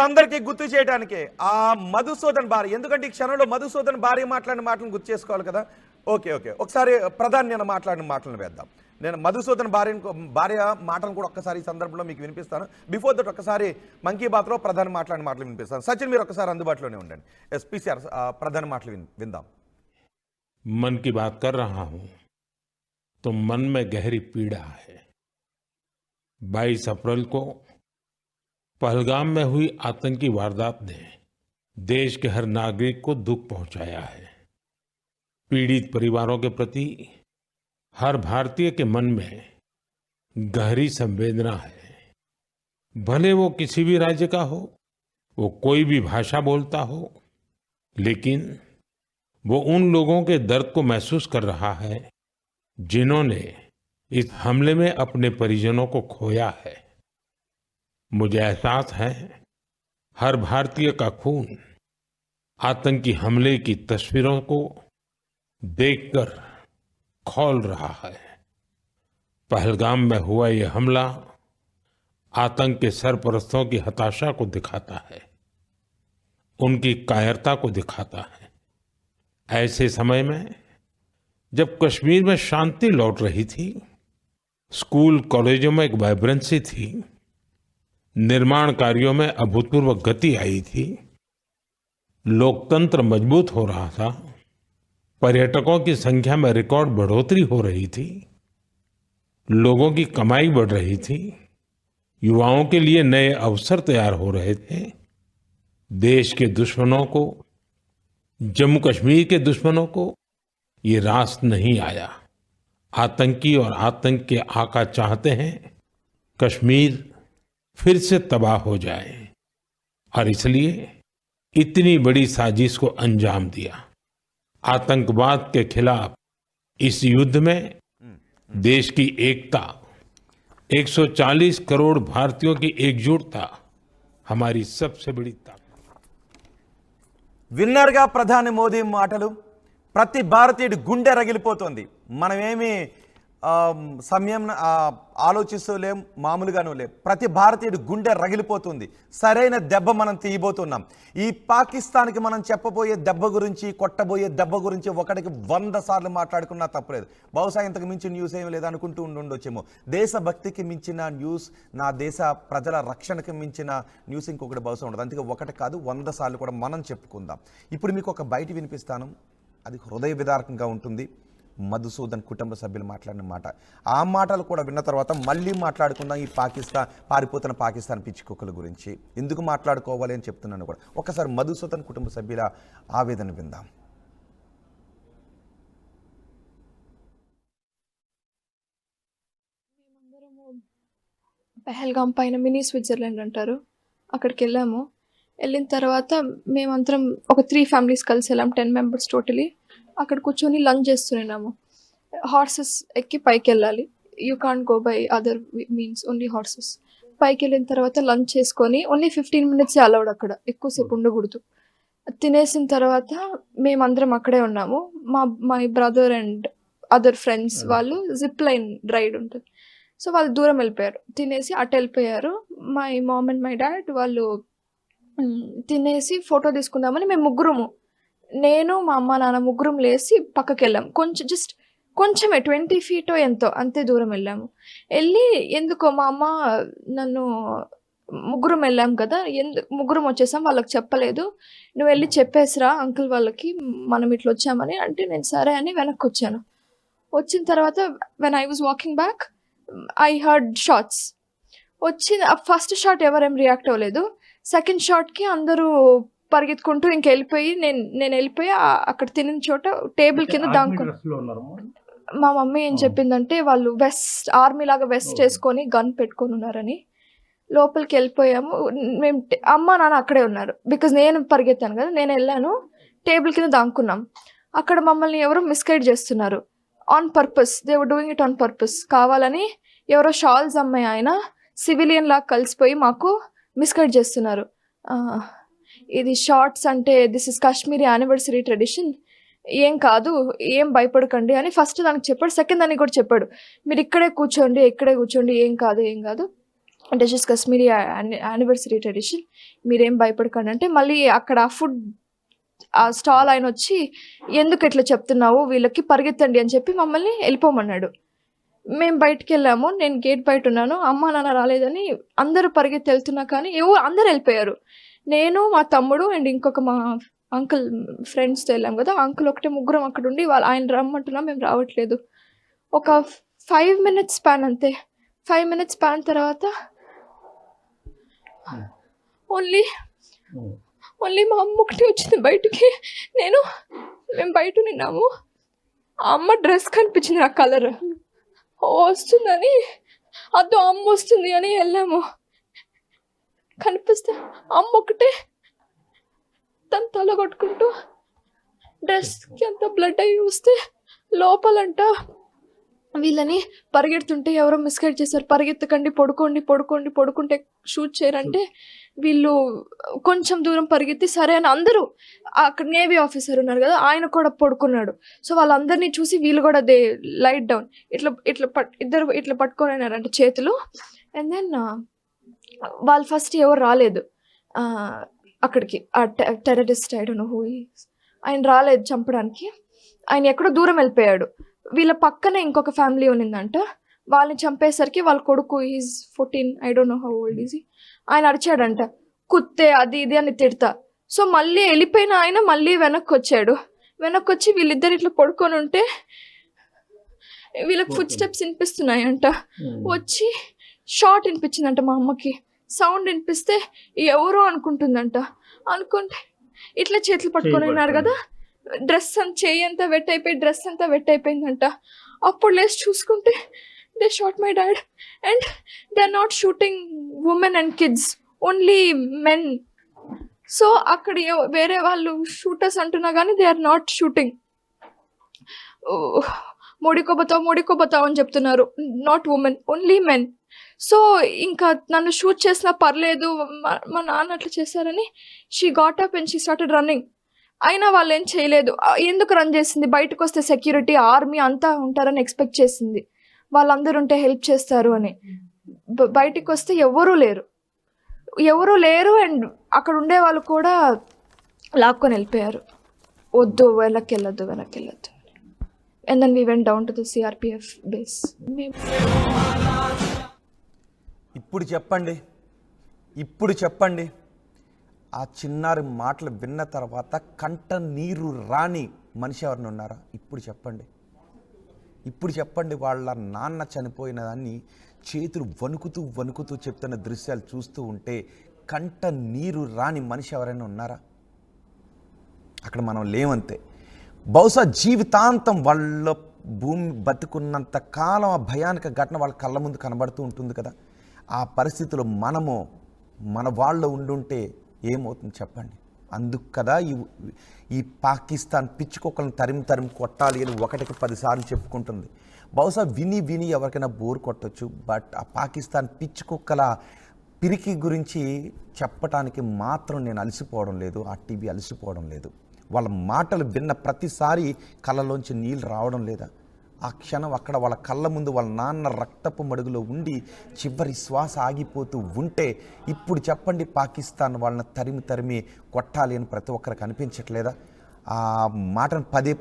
అందరికీ గుర్తు చేయడానికి ఆ మధుసూదన్ భార్య, ఎందుకంటే ఈ క్షణంలో మధుసూదన్ భార్య మాట్లాడిన మాటలను గుర్తు చేసుకోవాలి కదా. ఓకే, ఒకసారి ప్రధాని నేను మాట్లాడిన మాటలను వేద్దాం. నేను మధుసూదన్ భార్య మాటను కూడా ఒక్కసారి ఈ సందర్భంలో మీకు వినిపిస్తాను. బిఫోర్ దట్ ఒక్కసారి మన్ కీ బాత్లో ప్రధాని మాట్లాడిన మాటలు వినిపిస్తాను. సచిన్ మీరు ఒకసారి అందుబాటులోనే ఉండండి. ఎస్పీసీఆర్ ప్రధాని మాటలు విందాం. मन की बात कर रहा हूं तो मन में गहरी पीड़ा है। 22 अप्रैल को पहलगाम में हुई आतंकी वारदात ने देश के हर नागरिक को दुख पहुंचाया है। पीड़ित परिवारों के प्रति हर भारतीय के मन में गहरी संवेदना है। भले वो किसी भी राज्य का हो, वो कोई भी भाषा बोलता हो, लेकिन वो उन लोगों के दर्द को महसूस कर रहा है जिन्होंने इस हमले में अपने परिजनों को खोया है। मुझे एहसास है हर भारतीय का खून आतंकी हमले की तस्वीरों को देखकर खौल रहा है। पहलगाम में हुआ ये हमला आतंक के सरपरस्तों की हताशा को दिखाता है, उनकी कायरता को दिखाता है। ऐसे समय में जब कश्मीर में शांति लौट रही थी, स्कूल कॉलेजों में एक वाइब्रेंसी थी, निर्माण कार्यों में अभूतपूर्व गति आई थी, लोकतंत्र मजबूत हो रहा था, पर्यटकों की संख्या में रिकॉर्ड बढ़ोतरी हो रही थी, लोगों की कमाई बढ़ रही थी, युवाओं के लिए नए अवसर तैयार हो रहे थे। देश के दुश्मनों को, जम्मू कश्मीर के दुश्मनों को ये रास नहीं आया। आतंकी और आतंक के आका चाहते हैं कश्मीर फिर से तबाह हो जाए और इसलिए इतनी बड़ी साजिश को अंजाम दिया। आतंकवाद के खिलाफ इस युद्ध में देश की एकता, 140 करोड़ भारतीयों की एकजुटता हमारी सबसे बड़ी ताकत। విన్నర్గా ప్రధాని మోదీ మాటలు ప్రతి భారతీయుడి గుండె రగిలిపోతుంది. మనమేమి సమయం ఆలోచిస్తూ లేం, మామూలుగానూ లేం. ప్రతి భారతీయుడి గుండె రగిలిపోతుంది. సరైన దెబ్బ మనం తీయబోతున్నాం. ఈ పాకిస్తాన్కి మనం చెప్పబోయే దెబ్బ గురించి, కొట్టబోయే దెబ్బ గురించి ఒకటికి 100 సార్లు మాట్లాడుకున్నా తప్పలేదు. బహుశా ఇంతకు మించిన న్యూస్ ఏమి లేదనుకుంటూ ఉండొచ్చేమో. దేశభక్తికి మించిన న్యూస్, నా దేశ ప్రజల రక్షణకి మించిన న్యూస్ ఇంకొకటి బహుశా ఉండదు. అందుకే ఒకటి కాదు 100 సార్లు కూడా మనం చెప్పుకుందాం. ఇప్పుడు మీకు ఒక బయట వినిపిస్తాను, అది హృదయ విదారకంగా ఉంటుంది. మధుసూదన్ కుటుంబ సభ్యులు మాట్లాడిన మాట. ఆ మాటలు కూడా విన్న తర్వాత మళ్ళీ మాట్లాడుకుందాం ఈ పారిపోతున్న పాకిస్తాన్ పిచ్చి కుక్కల గురించి. ఎందుకు మాట్లాడుకోవాలి అని చెప్తున్నాను కూడా. ఒకసారి మధుసూదన్ కుటుంబ సభ్యుల ఆవేదన విందాం. పెహల్గాం పైన మినీ స్విట్జర్లాండ్ అంటారు, అక్కడికి వెళ్ళాము. వెళ్ళిన తర్వాత మేమందరం ఒక 3 ఫ్యామిలీస్ కలిసి వెళ్ళాం, 10 మెంబర్స్ టోటలీ. అక్కడ కూర్చొని లంచ్ చేస్తున్నాము. హార్సెస్ ఎక్కి పైకి వెళ్ళాలి, you can't go by other means, only horses. పైకి వెళ్ళిన తర్వాత లంచ్ చేసుకొని ఓన్లీ 15 మినిట్స్ అలౌడ్, అక్కడ ఎక్కువసేపు ఉండకూడదు. తినేసిన తర్వాత మేమందరం అక్కడే ఉన్నాము. My brother and other friends వాళ్ళు జిప్ లైన్ రైడ్ ఉంటుంది, సో వాళ్ళు దూరం వెళ్ళిపోయారు, తినేసి అటు వెళ్ళిపోయారు. My mom and my dad వాళ్ళు తినేసి ఫోటో తీసుకుందామని మేము ముగ్గురము, నేను మా అమ్మ నాన్న ముగ్గురం లేచి పక్కకి వెళ్ళాము. కొంచెమే 20 feet ఎంతో అంతే దూరం వెళ్ళాము. వెళ్ళి ఎందుకో మా అమ్మ నన్ను, ముగ్గురం వెళ్ళాం కదా, ముగ్గురం వచ్చేసాం, వాళ్ళకి చెప్పలేదు, నువ్వు వెళ్ళి చెప్పేసిరా అంకుల్ వాళ్ళకి మనం ఇట్లా వచ్చామని అంటే, నేను సరే అని వెనక్కి వచ్చాను. వచ్చిన తర్వాత when I was walking back I heard shots. First shot ఎవరేం రియాక్ట్ అవ్వలేదు. సెకండ్ షాట్కి అందరూ పరిగెత్తుకుంటూ ఇంకెళ్ళిపోయి నేను వెళ్ళిపోయి అక్కడ తినిన చోట టేబుల్ కింద దాంకున్నాను. మా మమ్మీ ఏం చెప్పిందంటే వాళ్ళు ఆర్మీ లాగా వెస్ట్ వేసుకొని గన్ పెట్టుకొని ఉన్నారని. లోపలికి వెళ్ళిపోయాము మేము. అమ్మ నాన్న అక్కడే ఉన్నారు, బికాజ్ నేను పరిగెత్తాను కదా, నేను వెళ్ళాను. టేబుల్ కింద దాంకున్నాం. అక్కడ మమ్మల్ని ఎవరో మిస్గైడ్ చేస్తున్నారు on purpose. They were doing it on purpose. కావాలని ఎవరో షాల్స్ అమ్మాయి ఆయన సివిలియన్ లాగా కలిసిపోయి మాకు మిస్గైడ్ చేస్తున్నారు. ఇది షార్ట్స్ అంటే this is Kashmiri anniversary tradition, ఏం కాదు, ఏం భయపడకండి అని ఫస్ట్ దానికి చెప్పాడు. సెకండ్ దానికి కూడా చెప్పాడు, మీరు ఇక్కడే కూర్చోండి, ఏం కాదు, this is Kashmiri anniversary tradition, మీరేం భయపడకండి అంటే, మళ్ళీ అక్కడ ఆ స్టాల్ ఆయన వచ్చి ఎందుకు ఇట్లా చెప్తున్నావు వీళ్ళకి, పరిగెత్తండి అని చెప్పి మమ్మల్ని వెళ్ళిపోమన్నాడు. మేము బయటికి వెళ్ళాము, నేను గేట్ బయట ఉన్నాను, అమ్మ నాన్న రాలేదని అందరూ పరిగెత్తి వెళ్తున్నా కానీ అందరూ వెళ్ళిపోయారు. నేను మా తమ్ముడు అండ్ ఇంకొక మా అంకుల్ ఫ్రెండ్స్తో వెళ్ళాం కదా, అంకుల్ ఒకటే, ముగ్గురం అక్కడ ఉండి ఆయన రమ్మంటున్నా మేము రావట్లేదు. ఒక 5 minutes స్పాన్ అంతే. 5 minutes స్పాన్ తర్వాత ఓన్లీ మా అమ్మ ఒకటి వచ్చింది బయటికి. మేము బయట నిన్నాము, ఆ అమ్మ డ్రెస్ కనిపించింది, నా కలర్ వస్తుందని, అదో అమ్మ వస్తుంది అని వెళ్ళాము. కనిపిస్తే అమ్మ ఒకటే తను తల కొట్టుకుంటూ డ్రెస్కి అంత బ్లడ్ అయ్యి వస్తే లోపలంట వీళ్ళని పరిగెడుతుంటే ఎవరో మిస్గైడ్ చేశారు, పరిగెత్తకండి, పడుకుంటే షూట్ చేయరంటే వీళ్ళు కొంచెం దూరం పరిగెత్తి సరే అని అందరూ, అక్కడ నేవీ ఆఫీసర్ ఉన్నారు కదా ఆయన కూడా పడుకున్నాడు. సో వాళ్ళందరినీ చూసి వీళ్ళు కూడా దే లైట్ డౌన్, ఇద్దరు ఇట్లా పట్టుకొని చేతులు. అండ్ దెన్ వాళ్ళు ఫస్ట్ ఎవరు రాలేదు అక్కడికి, ఆ terrorist I don't know who is, ఆయన రాలేదు చంపడానికి, ఆయన ఎక్కడో దూరం వెళ్ళిపోయాడు. వీళ్ళ పక్కనే ఇంకొక ఫ్యామిలీ ఉన్నిందంట, వాళ్ళని చంపేసరికి వాళ్ళ కొడుకు is 14, I don't know how old is, ఆయన అరిచాడంట కుత్తే అది ఇది అని తిడతా. సో మళ్ళీ వెళ్ళిపోయిన ఆయన మళ్ళీ వెనక్కి వచ్చాడు. వెనక్కొచ్చి వీళ్ళిద్దరు ఇట్లా పడుకొని ఉంటే వీళ్ళకి ఫుడ్ స్టెప్స్ వినిపిస్తున్నాయంట. వచ్చి షార్ట్ వినిపించిందంట మా అమ్మకి. సౌండ్ వినిపిస్తే ఎవరో అనుకుంటుందంట. అనుకుంటే ఇట్లా చేతులు పట్టుకొని ఉన్నారు కదా, డ్రెస్ చెయ్యి అంతా వెట్ అయిపోయి డ్రెస్ అంతా వెట్ అయిపోయిందంట. అప్పుడు లేచి చూసుకుంటే they shot my dad and they are not shooting women and kids, only men. So అక్కడ వేరే వాళ్ళు షూటర్స్ అంటున్నా కానీ దే ఆర్ నాట్ షూటింగ్. మోడీకో బతావ్ అని చెప్తున్నారు, not women, only men. So ఇంకా నన్ను షూట్ చేసినా పర్లేదు, మా నాన్న అట్లా చేశారని she got up and she started running. అయినా వాళ్ళు ఏం చేయలేదు. ఎందుకు రన్ చేసింది? బయటకు వస్తే సెక్యూరిటీ ఆర్మీ అంతా ఉంటారని ఎక్స్పెక్ట్ చేసింది, వాళ్ళందరూ ఉంటే హెల్ప్ చేస్తారు అని. బయటికి వస్తే ఎవరూ లేరు అండ్ అక్కడ ఉండే వాళ్ళు కూడా లాక్కొని వెళ్ళిపోయారు. వద్దు, వెనక్కి వెళ్ళొద్దు. And then we went down to the CRPF base. ఇప్పుడు చెప్పండి ఆ చిన్నారి మాటలు విన్న తర్వాత కంట నీరు రాని మనిషి ఎవరిని ఉన్నారా? ఇప్పుడు చెప్పండి వాళ్ళ నాన్న చనిపోయిన దాన్ని చేతులు వణుకుతూ చెప్తున్న దృశ్యాలు చూస్తూ ఉంటే కంట నీరు రాని మనిషి ఎవరైనా ఉన్నారా? అక్కడ మనం లేవంతే. బహుశా జీవితాంతం వాళ్ళ భూమి బతుకున్నంత కాలం ఆ భయానక ఘటన వాళ్ళ కళ్ళ ముందు కనబడుతూ ఉంటుంది కదా. ఆ పరిస్థితిలో మనము మన వాళ్ళు ఉండుంటే ఏమవుతుంది చెప్పండి. అందుకు కదా ఈ పాకిస్తాన్ పిచ్చుకొక్కలను తరిమి కొట్టాలి అని 1కి 10 సార్లు చెప్పుకుంటుంది. బహుశా విని ఎవరికైనా బోర్ కొట్టచ్చు. బట్ ఆ పాకిస్తాన్ పిచ్చుకొక్కల పిరికి గురించి చెప్పటానికి మాత్రం నేను అలసిపోవడం లేదు, ఆ టీవీ అలసిపోవడం లేదు. వాళ్ళ మాటలు విన్న ప్రతిసారి కళ్ళలోంచి నీళ్ళు రావడం లేదా? ఆ క్షణం అక్కడ వాళ్ళ కళ్ళ ముందు వాళ్ళ నాన్న రక్తపు మడుగులో ఉండి చివరి శ్వాస ఆగిపోతూ ఉంటే ఇప్పుడు చెప్పండి పాకిస్తాన్ వాళ్ళని తరిమి కొట్టాలి అని ప్రతి ఒక్కరికి అనిపించట్లేదా? ఆ మాటను పదే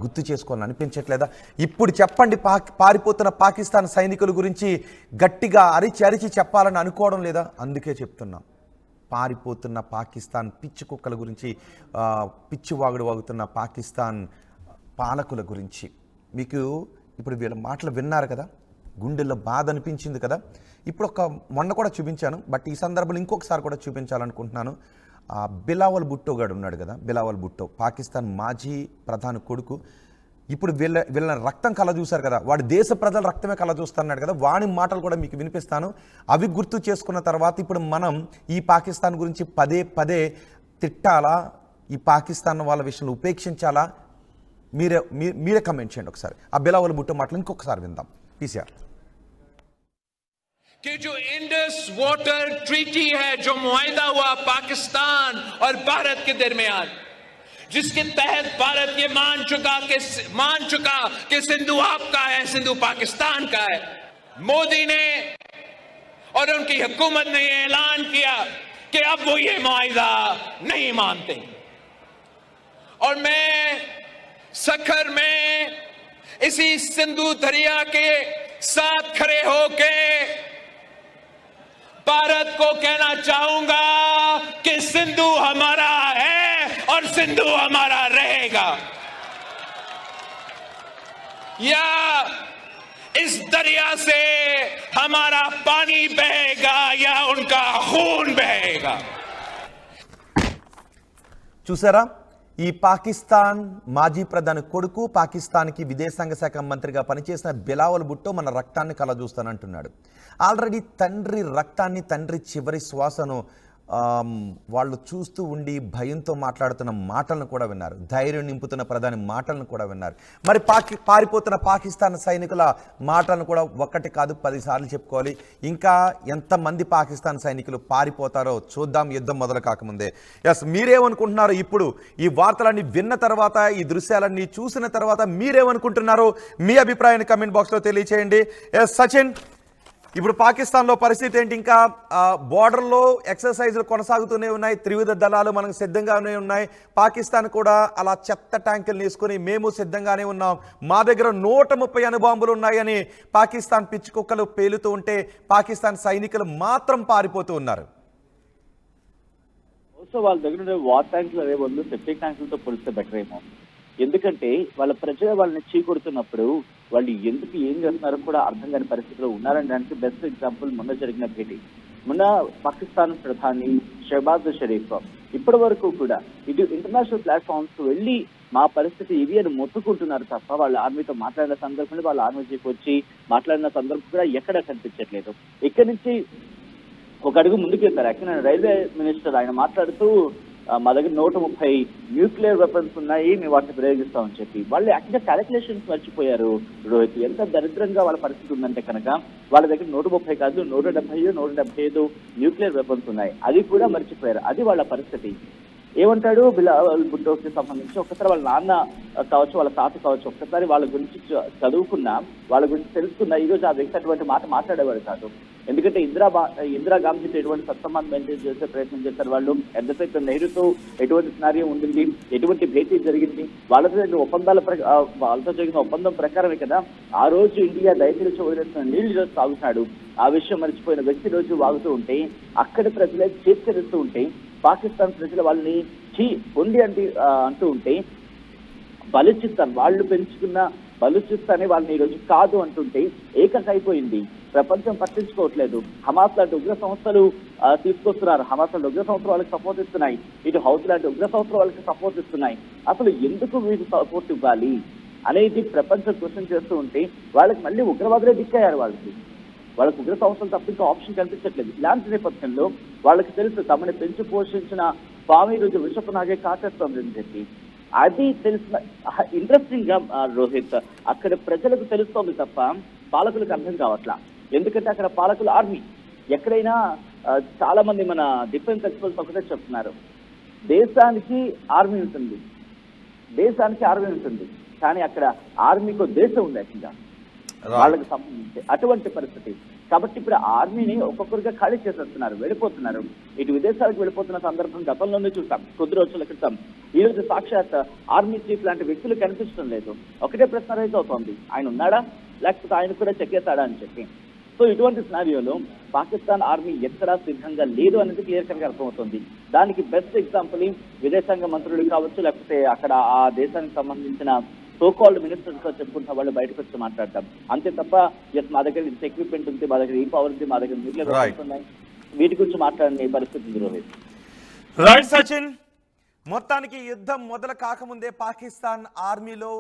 గుర్తు చేసుకోవాలని అనిపించట్లేదా? ఇప్పుడు చెప్పండి పారిపోతున్న పాకిస్తాన్ సైనికుల గురించి గట్టిగా అరిచి చెప్పాలని అనుకోవడం లేదా? అందుకే చెప్తున్నాం, పారిపోతున్న పాకిస్తాన్ పిచ్చి కుక్కల గురించి, వాగుతున్న పాకిస్తాన్ పాలకుల గురించి. మీకు ఇప్పుడు వీళ్ళ మాటలు విన్నారు కదా, గుండెల్లో బాధ అనిపించింది కదా. ఇప్పుడు మొన్న కూడా చూపించాను, బట్ ఈ సందర్భంలో ఇంకొకసారి కూడా చూపించాలనుకుంటున్నాను. బిలావల్ భుట్టో గాడు ఉన్నాడు కదా, బిలావల్ భుట్టో పాకిస్తాన్ మాజీ ప్రధాని కొడుకు. ఇప్పుడు వీళ్ళ రక్తం కళ్ళ చూశారు కదా, వాడి దేశ ప్రజల రక్తమే కళ్ళ చూస్తున్నాడు కదా, వాడి మాటలు కూడా మీకు వినిపిస్తాను. అవి గుర్తు చేసుకున్న తర్వాత ఇప్పుడు మనం ఈ పాకిస్తాన్ గురించి పదే తిట్టాలా, ఈ పాకిస్తాన్ వాళ్ళ విషయంలో ఉపేక్షించాలా? మీరే కమెంట్ చేయండి ఒకసారి. ఆ బిలావల్ భుట్టో మాటలు ఇంకొకసారి విందాం. పీసీఆర్ कि जो इंडस वाटर ट्रीटी है, जो मुआहिदा हुआ पाकिस्तान और भारत के दरमियान, जिसके तहत भारत ये मान चुका कि सिंधु आपका है, सिंधु पाकिस्तान का है। मोदी ने और उनकी हुकूमत ने ये ऐलान किया कि अब वो ये मुआहिदा नहीं मानते। और मैं सखर में इसी सिंधु दरिया के साथ खड़े होके भारत को कहना चाहूंगा कि सिंधु हमारा है और सिंधु हमारा रहेगा। या इस दरिया से हमारा पानी बहेगा या उनका खून बहेगा। చూసారా, ఈ పాకిస్తాన్ మాజీ ప్రధాని కొడుకు, పాకిస్తాన్కి విదేశాంగ శాఖ మంత్రిగా పనిచేసిన బిలావల్ భుట్టో మన రక్తాన్ని కలజూస్తానంటున్నాడు. ఆల్రెడీ తండ్రి రక్తాన్ని, తండ్రి చివరి శ్వాసను వాళ్ళు చూస్తూ ఉండి భయంతో మాట్లాడుతున్న మాటలను కూడా విన్నారు, ధైర్యం నింపుతున్న ప్రధాని మాటలను కూడా విన్నారు. మరి పారిపోతున్న పాకిస్తాన్ సైనికుల మాటలను కూడా 1 కాదు 10 సార్లు చెప్పుకోవాలి. ఇంకా ఎంతమంది పాకిస్తాన్ సైనికులు పారిపోతారో చూద్దాం, యుద్ధం మొదలు కాకముందే. ఎస్, మీరేమనుకుంటున్నారు? ఇప్పుడు ఈ వార్తలన్నీ విన్న తర్వాత, ఈ దృశ్యాలన్నీ చూసిన తర్వాత మీరేమనుకుంటున్నారు? మీ అభిప్రాయాన్ని కమెంట్ బాక్స్లో తెలియచేయండి. ఎస్ సచిన్, ఇప్పుడు పాకిస్తాన్లో పరిస్థితి ఏంటి? ఇంకా బోర్డర్లో ఎక్సర్సైజులు కొనసాగుతూనే ఉన్నాయి, త్రివిధ దళాలు మనకు సిద్ధంగానే ఉన్నాయి. పాకిస్తాన్ కూడా అలా చెత్త ట్యాంకులు తీసుకుని మేము సిద్ధంగానే ఉన్నాం, మా దగ్గర 130 అణుబాంబులు ఉన్నాయని పాకిస్తాన్ పిచ్చి కుక్కలు పేలుతూ ఉంటే పాకిస్తాన్ సైనికులు మాత్రం పారిపోతూ ఉన్నారు. వాళ్ళ దగ్గర వాటర్ ట్యాంకులు అదే బదులు సెప్టిక్ ట్యాంకులతో పోలిస్తే బెటర్ ఏమో. ఎందుకంటే వాళ్ళ ప్రజలు వాళ్ళని చీకొడుతున్నప్పుడు వాళ్ళు ఎందుకు ఏం చేస్తున్నారో కూడా అర్థం కాని పరిస్థితిలో ఉన్నారనడానికి బెస్ట్ ఎగ్జాంపుల్ మొన్న జరిగిన భేటీ. మొన్న పాకిస్తాన్ ప్రధాని షహబాజ్ షరీఫ్ ఇప్పటి వరకు కూడా ఇటు ఇంటర్నేషనల్ ప్లాట్ఫామ్స్ వెళ్ళి మా పరిస్థితి ఇది అని మొత్తుకుంటున్నారు తప్ప వాళ్ళ ఆర్మీతో మాట్లాడిన సందర్భంలో వాళ్ళ ఆర్మీ చీఫ్ వచ్చి మాట్లాడిన సందర్భం కూడా ఎక్కడా కనిపించట్లేదు. ఇక్కడి నుంచి ఒక అడుగు ముందుకు వెళ్తారు. యాక్చువల్లీ రైల్వే మినిస్టర్ ఆయన మాట్లాడుతూ మా దగ్గర 130 న్యూక్లియర్ వెపన్స్ ఉన్నాయి, మేము వాటిని ప్రయోగిస్తామని చెప్పి వాళ్ళు యాక్చువల్గా క్యాలిక్యులేషన్స్ మర్చిపోయారు రోహిత్. ఎంత దరిద్రంగా వాళ్ళ పరిస్థితి ఉందంటే కనుక వాళ్ళ దగ్గర 130 కాదు 170, 175 న్యూక్లియర్ వెపన్స్ ఉన్నాయి, అది కూడా మర్చిపోయారు. అది వాళ్ళ పరిస్థితి. ఏమంటాడు బిలావల్ భుట్టోకి సంబంధించి ఒక్కసారి వాళ్ళ నాన్న కావచ్చు, వాళ్ళ తాత కావచ్చు, ఒక్కసారి వాళ్ళ గురించి చదువుకున్నా, వాళ్ళ గురించి తెలుసుకున్నా ఈ రోజు ఆ వ్యక్తి అటువంటి మాట మాట్లాడేవాడు కాదు. ఎందుకంటే ఇందిరాగాంధీతో ఎటువంటి సత్సంబంధం మెయింటైన్ చేసే ప్రయత్నం చేశారు వాళ్ళు. అట్ ద సేమ్ టైం నెహ్రూతో ఎటువంటి సినారియో ఉండింది, ఎటువంటి భేటీ జరిగింది, వాళ్ళతో జరిగిన ఒప్పందం ప్రకారమే కదా ఆ రోజు ఇండియా దయచేసి వదిలేసిన నీళ్లు రోజు తాగుతున్నాడు. ఆ విషయం మర్చిపోయిన వ్యక్తి రోజు వాగుతూ ఉంటే, అక్కడి ప్రజలే చేత్కరిస్తూ ఉంటే, పాకిస్తాన్ ప్రజలు వాళ్ళని పొండి అంటూ ఉంటే, బలూచిస్తాన్ వాళ్ళు పెంచుకున్న బలూచిస్తాన్ వాళ్ళని ఈ రోజు కాదు అంటుంటే ఏకైపోయింది. ప్రపంచం పట్టించుకోవట్లేదు. హమాస్ లాంటి ఉగ్ర సంస్థలు తీసుకొస్తున్నారు, హమాస్ లాంటి ఉగ్ర సంస్థలు వాళ్ళకి సపోర్ట్ ఇస్తున్నాయి, ఇటు హౌస్ లాంటి ఉగ్ర సంస్థలు వాళ్ళకి సపోర్ట్ ఇస్తున్నాయి. అసలు ఎందుకు వీళ్ళు సపోర్ట్ ఇవ్వాలి అనేది ప్రపంచం క్వశ్చన్ చేస్తూ ఉంటే, వాళ్ళకి మళ్ళీ ఉగ్రవాదులే దిక్కయ్యారు. వాళ్ళకి ఉగ్ర సంస్థలు తప్ప ఇంకా ఆప్షన్ కనిపించట్లేదు. ఇలాంటి నేపథ్యంలో వాళ్ళకి తెలుసు తమని పెంచి పోషించిన స్వామి రోజు విషపు నాగే కాటేస్తుంది అని చెప్పి. అది తెలిసిన ఇంట్రెస్టింగ్ గా రోహిత్ అక్కడ ప్రజలకు తెలుస్తోంది తప్ప పాలకులకు అర్థం కావట్లా. ఎందుకంటే అక్కడ పాలకులు ఆర్మీ. ఎక్కడైనా చాలా మంది మన డిఫెన్స్ ఎక్స్పర్ట్స్ ఒకటే చెప్తున్నారు, దేశానికి ఆర్మీ ఉంటుంది, కానీ అక్కడ ఆర్మీకి దేశం ఉంది యాక్చువల్గా వాళ్ళకి సంబంధించి అటువంటి పరిస్థితి. కాబట్టి ఇప్పుడు ఆర్మీని ఒక్కొక్కరిగా ఖాళీ చేసేస్తున్నారు, వెళ్ళిపోతున్నారు. ఇటు విదేశాలకు వెళ్ళిపోతున్న సందర్భం గతంలోనే చూసాం, కొద్ది రోజుల క్రితం. ఈ రోజు సాక్షాత్ ఆర్మీ చీఫ్ లాంటి వ్యక్తులు కనిపించడం లేదు. ఒకటే ప్రశ్న రైజ్ అవుతోంది, ఆయన ఉన్నాడా లేకపోతే ఆయన కూడా చెక్కేస్తాడా అని చెప్పి. సో ఇటువంటి సినారియోలో పాకిస్తాన్ ఆర్మీ ఎక్కడా సిద్ధంగా లేదు అనేది క్లియర్ కట్గా అర్థమవుతుంది. దానికి బెస్ట్ ఎగ్జాంపుల్ విదేశాంగ మంత్రులు కావచ్చు, లేకపోతే అక్కడ ఆ దేశానికి సంబంధించిన సోకాల్డ్ మినిస్టర్స్ తో చెప్పుకుంటున్న వాళ్ళు బయటకు వచ్చి మాట్లాడతాం అంతే తప్ప, ఎస్ మా దగ్గర ఇంత ఎక్విప్మెంట్ ఉంది, మా దగ్గర ఈ పవర్ ఉంది, మా దగ్గర న్యూక్లియర్ వెపన్స్ ఉన్నాయి, వీటి గురించి మాట్లాడే పరిస్థితి ఉంది రోహిత్. రైట్ సచిన్, మొత్తానికి యుద్ధం మొదలు కాకముందే పాకిస్తాన్ ఆర్మీలో